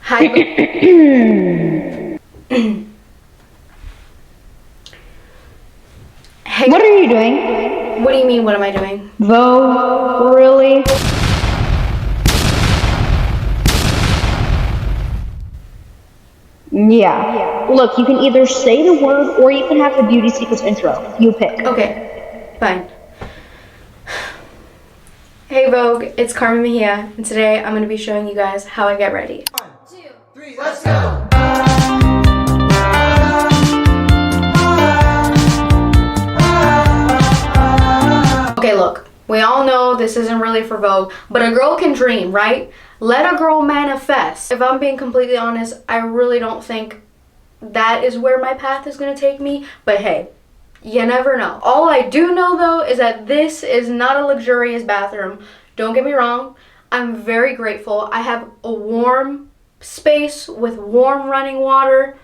Hi. Hey. What are you doing? What do you mean, what am I doing? Vogue, really? Yeah. Look, you can either say the word or you can have the beauty secrets intro. You pick. Okay, fine. Hey Vogue, it's Carmen Mejia, and today I'm going to be showing you guys how I get ready. 1, 2, 3, let's go! Okay, look, we all know this isn't really for Vogue, but a girl can dream, right? Let a girl manifest. If I'm being completely honest, I really don't think that is where my path is going to take me, but hey, you never know. All I do know though is that this is not a luxurious bathroom. Don't get me wrong, I'm very grateful. I have a warm space with warm running water.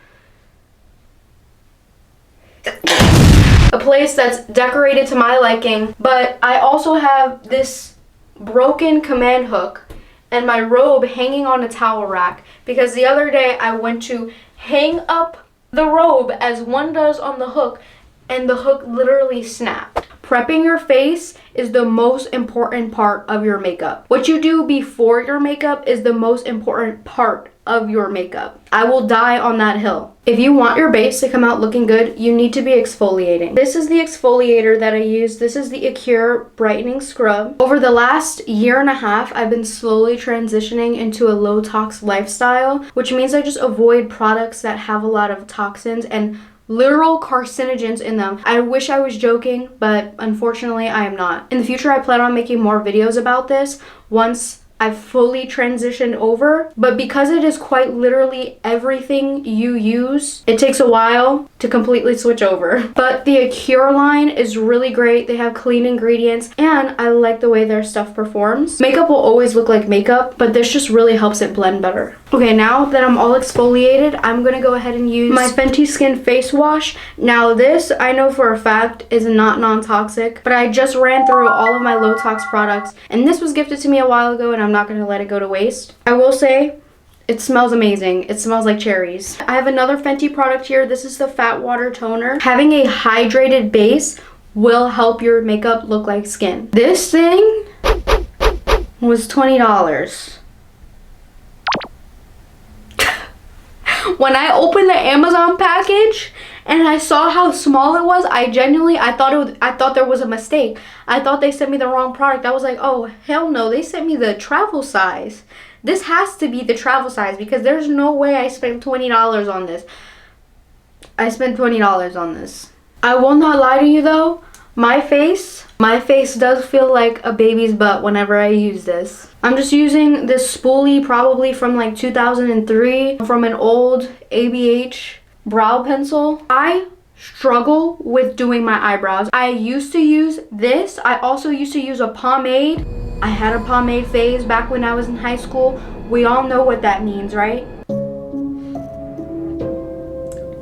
A place that's decorated to my liking, but I also have this broken command hook and my robe hanging on a towel rack because the other day I went to hang up the robe as one does on the hook and the hook literally snapped. Prepping your face is the most important part of your makeup. What you do before your makeup is the most important part of your makeup. I will die on that hill. If you want your base to come out looking good, you need to be exfoliating. This is the exfoliator that I use. This is the Acure Brightening Scrub. Over the last year and a half, I've been slowly transitioning into a low tox lifestyle, which means I just avoid products that have a lot of toxins and literal carcinogens in them. I wish I was joking, but unfortunately I am not. In the future, I plan on making more videos about this once I've fully transitioned over, but because it is quite literally everything you use, it takes a while to completely switch over. But the Acure line is really great. They have clean ingredients and I like the way their stuff performs. Makeup will always look like makeup, but this just really helps it blend better. Okay, now that I'm all exfoliated, I'm gonna go ahead and use my Fenty Skin Face Wash. Now this, I know for a fact, is not non-toxic, but I just ran through all of my low tox products and this was gifted to me a while ago and I'm not gonna let it go to waste. I will say, it smells amazing. It smells like cherries. I have another Fenty product here. This is the Fat Water Toner. Having a hydrated base will help your makeup look like skin. This thing was $20. When I opened the Amazon package and I saw how small it was, I thought there was a mistake. I thought they sent me the wrong product. I was like, oh hell no, they sent me the travel size. This has to be the travel size because there's no way I spent $20 on this. I spent $20 on this. I will not lie to you though, my face does feel like a baby's butt whenever I use this. I'm just using this spoolie probably from like 2003 from an old ABH brow pencil. I struggle with doing my eyebrows. I used to use this. I also used to use a pomade. I had a pomade phase back when I was in high school. We all know what that means, right?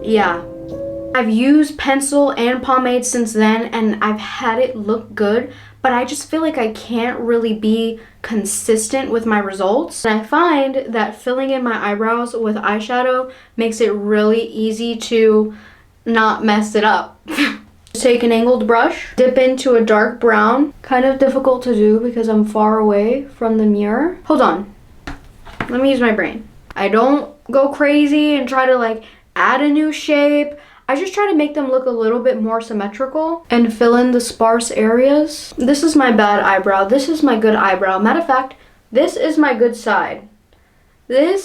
Yeah. I've used pencil and pomade since then and I've had it look good, but I just feel like I can't really be consistent with my results. And I find that filling in my eyebrows with eyeshadow makes it really easy to not mess it up. Take an angled brush, dip into a dark brown. Kind of difficult to do because I'm far away from the mirror. Hold on. Let me use my brain. I don't go crazy and try to like add a new shape. I just try to make them look a little bit more symmetrical and fill in the sparse areas. This is my bad eyebrow. This is my good eyebrow. Matter of fact, this is my good side. I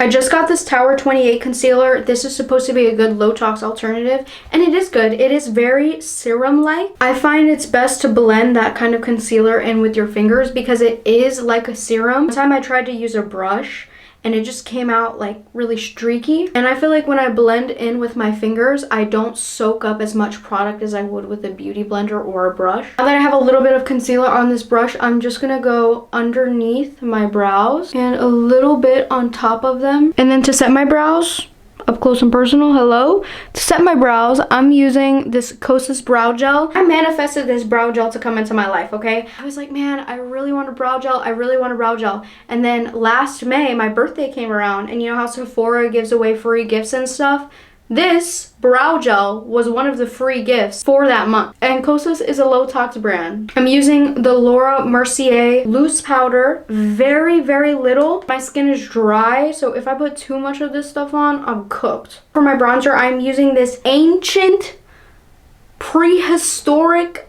just got this Tower 28 concealer. This is supposed to be a good low tox alternative and it is good. It is very serum-like. I find it's best to blend that kind of concealer in with your fingers because it is like a serum. One time I tried to use a brush and it just came out like really streaky. And I feel like when I blend in with my fingers, I don't soak up as much product as I would with a beauty blender or a brush. Now that I have a little bit of concealer on this brush, I'm just gonna go underneath my brows and a little bit on top of them. And then to set my brows, Up close and personal, hello. To set my brows, I'm using this Kosas brow gel. I manifested this brow gel to come into my life, okay? I was like, man, I really want a brow gel. I really want a brow gel. And then last May, my birthday came around, and you know how Sephora gives away free gifts and stuff? This brow gel was one of the free gifts for that month. And Kosas is a low tox brand. I'm using the Laura Mercier loose powder, very, very little. My skin is dry, so if I put too much of this stuff on, I'm cooked. For my bronzer, I'm using this ancient, prehistoric,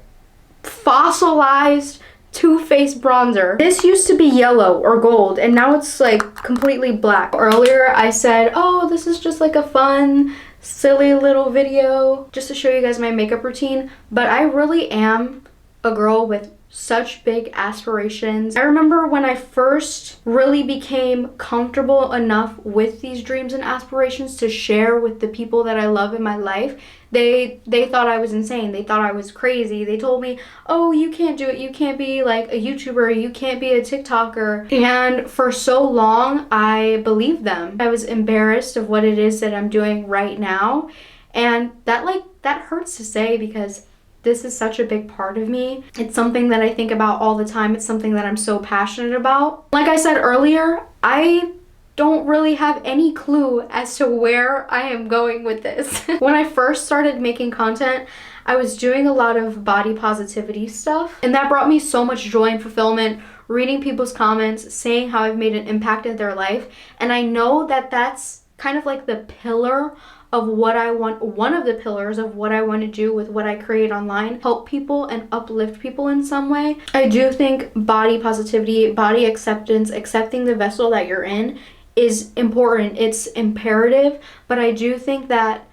fossilized Too Faced bronzer. This used to be yellow or gold, and now it's like completely black. Earlier I said, oh, this is just like a fun, silly little video just to show you guys my makeup routine, but I really am a girl with such big aspirations. I remember when I first really became comfortable enough with these dreams and aspirations to share with the people that I love in my life, they thought I was insane. They thought I was crazy. They told me, oh, you can't do it. You can't be like a YouTuber. You can't be a TikToker. And for so long, I believed them. I was embarrassed of what it is that I'm doing right now. And that hurts to say because this is such a big part of me. It's something that I think about all the time. It's something that I'm so passionate about. Like I said earlier, I don't really have any clue as to where I am going with this. When I first started making content, I was doing a lot of body positivity stuff, and that brought me so much joy and fulfillment, reading people's comments, saying how I've made an impact in their life. And I know that that's kind of like the pillar of what I want, one of the pillars of what I want to do with what I create online, help people and uplift people in some way. I do think body positivity, body acceptance, accepting the vessel that you're in is important. It's imperative, but I do think that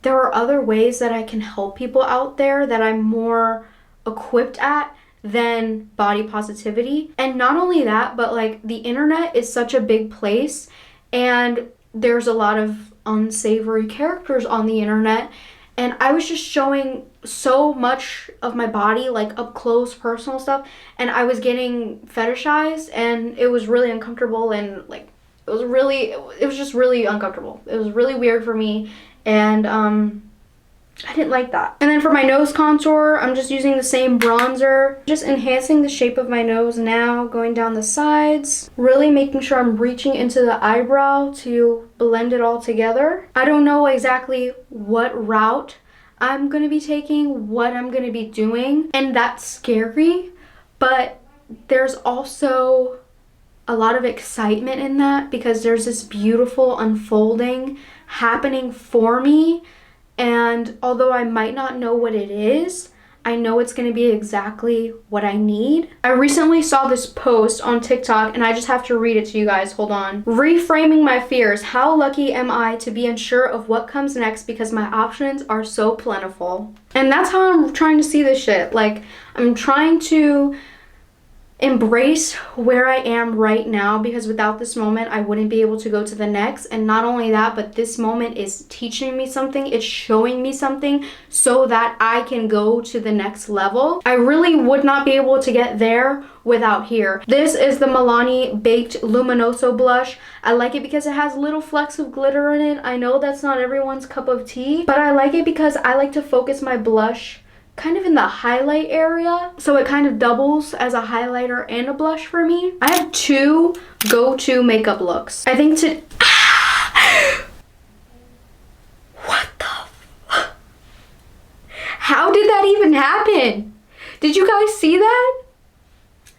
there are other ways that I can help people out there that I'm more equipped at than body positivity. And not only that, but like the internet is such a big place, and there's a lot of unsavory characters on the internet, and I was just showing so much of my body, like up close personal stuff, and I was getting fetishized, and it was really uncomfortable, and like it was just really uncomfortable. It was really weird for me, and I didn't like that. And then for my nose contour, I'm just using the same bronzer, just enhancing the shape of my nose now, going down the sides, really making sure I'm reaching into the eyebrow to blend it all together. I don't know exactly what route I'm gonna be taking, what I'm gonna be doing, and that's scary, but there's also a lot of excitement in that because there's this beautiful unfolding happening for me. And although I might not know what it is, I know it's going to be exactly what I need. I recently saw this post on TikTok, and I just have to read it to you guys. Hold on. Reframing my fears. How lucky am I to be unsure of what comes next because my options are so plentiful. And that's how I'm trying to see this shit. Like, I'm trying to embrace where I am right now, because without this moment I wouldn't be able to go to the next. And not only that, but this moment is teaching me something, it's showing me something so that I can go to the next level. I really would not be able to get there without here. This is the Milani Baked Luminoso blush. I like it because it has little flecks of glitter in it. I know that's not everyone's cup of tea, but I like it because I like to focus my blush kind of in the highlight area, so it kind of doubles as a highlighter and a blush for me. I have two go-to makeup looks. I think to what the how did that even happen? Did you guys see that?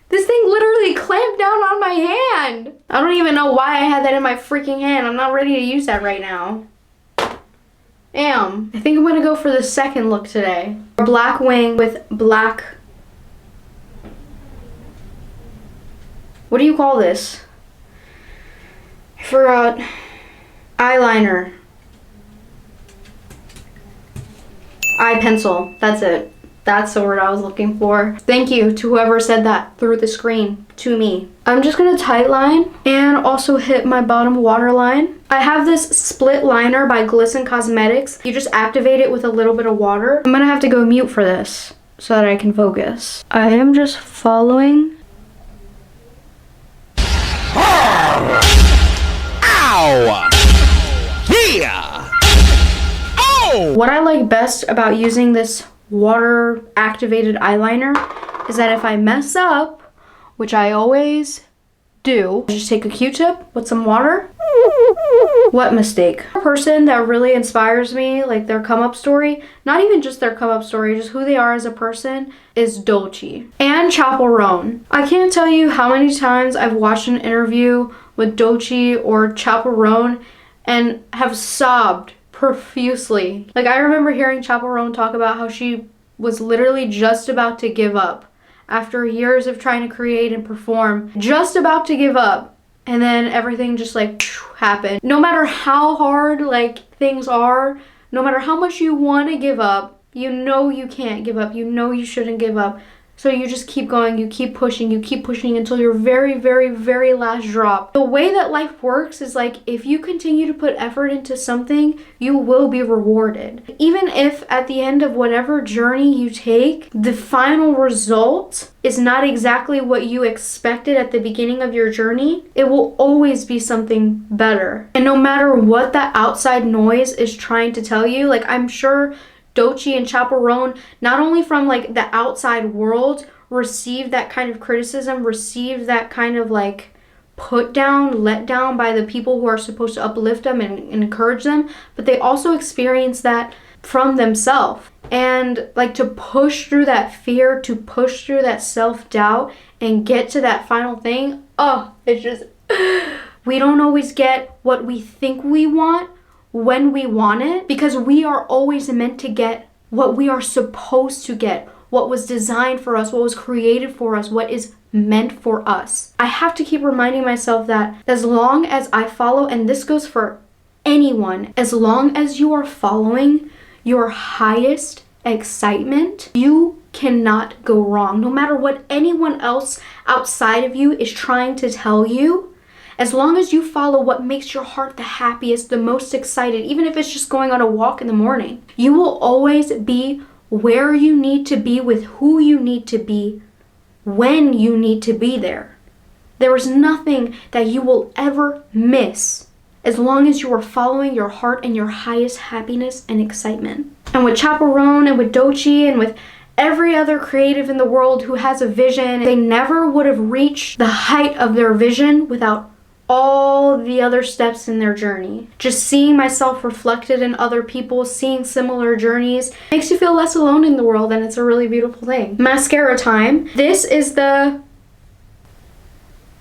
This thing literally clamped down on my hand. I don't even know why I had that in my freaking hand. I'm not ready to use that right now. Damn. I think I'm gonna go for the second look today. A black wing with black... what do you call this? I forgot. Eyeliner. Eye pencil. That's it. That's the word I was looking for. Thank you to whoever said that through the screen to me. I'm just gonna tight line and also hit my bottom waterline. I have this split liner by Glisten Cosmetics. You just activate it with a little bit of water. I'm gonna have to go mute for this so that I can focus. I am just following. Ow! Yeah! like best about using this water activated eyeliner is that if I mess up, which I always do, just take a Q-tip with some water. What mistake? A person that really inspires me, like their come up story, not even just their come up story, just who they are as a person, is Dolce and Chaperone. I can't tell you how many times I've watched an interview with Dolce or Chaperone and have sobbed profusely. Like, I remember hearing Chaperone talk about how she was literally just about to give up after years of trying to create and perform, just about to give up, and then everything just like happened. No matter how hard like things are, no matter how much you want to give up, you know you can't give up, you know you shouldn't give up. So you just keep going, you keep pushing until your very, very, very last drop. The way that life works is like, if you continue to put effort into something, you will be rewarded. Even if at the end of whatever journey you take, the final result is not exactly what you expected at the beginning of your journey, it will always be something better. And no matter what that outside noise is trying to tell you, like, I'm sure Dolce and Chaperone, not only from like the outside world, received that kind of criticism, received that kind of like put down, let down by the people who are supposed to uplift them and encourage them, but they also experience that from themselves. And like, to push through that fear, to push through that self-doubt and get to that final thing, it's just, we don't always get what we think we want when we want it, because we are always meant to get what we are supposed to get, what was designed for us, what was created for us, what is meant for us. I have to keep reminding myself that as long as I follow, and this goes for anyone, as long as you are following your highest excitement, you cannot go wrong. No matter what anyone else outside of you is trying to tell you, as long as you follow what makes your heart the happiest, the most excited, even if it's just going on a walk in the morning, you will always be where you need to be with who you need to be when you need to be there. There is nothing that you will ever miss as long as you are following your heart and your highest happiness and excitement. And with Chaperone and with Dolce and with every other creative in the world who has a vision, they never would have reached the height of their vision without all the other steps in their journey. Just seeing myself reflected in other people, seeing similar journeys, makes you feel less alone in the world, and it's a really beautiful thing. Mascara time. This is the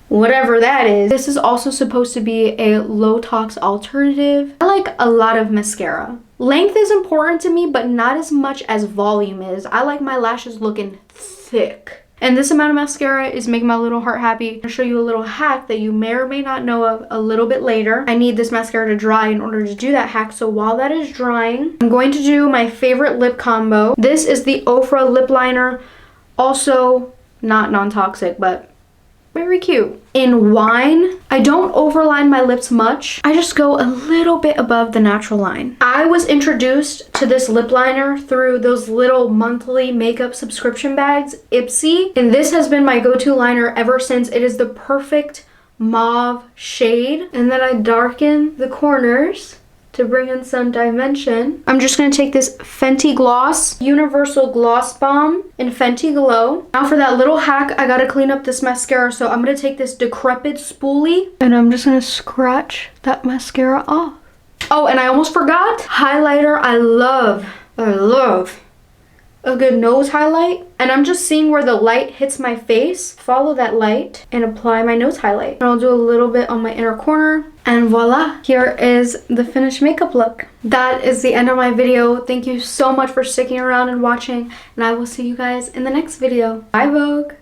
whatever that is. This is also supposed to be a low tox alternative. I like a lot of mascara. Length is important to me, but not as much as volume is. I like my lashes looking thick. And this amount of mascara is making my little heart happy. I'll show you a little hack that you may or may not know of a little bit later. I need this mascara to dry in order to do that hack. So while that is drying, I'm going to do my favorite lip combo. This is the Ofra lip liner. Also not non-toxic, but very cute. In Wine, I don't overline my lips much. I just go a little bit above the natural line. I was introduced to this lip liner through those little monthly makeup subscription bags, Ipsy. And this has been my go-to liner ever since. It is the perfect mauve shade. And then I darken the corners to bring in some dimension. I'm just gonna take this Fenty Gloss Universal Gloss Bomb in Fenty Glow. Now for that little hack, I gotta clean up this mascara, so I'm gonna take this decrepit spoolie and I'm just gonna scratch that mascara off. Oh, and I almost forgot, highlighter. I love a good nose highlight, and I'm just seeing where the light hits my face, follow that light, and apply my nose highlight. And I'll do a little bit on my inner corner, and voila, here is the finished makeup look. That is the end of my video. Thank you so much for sticking around and watching, and I will see you guys in the next video. Bye, Vogue!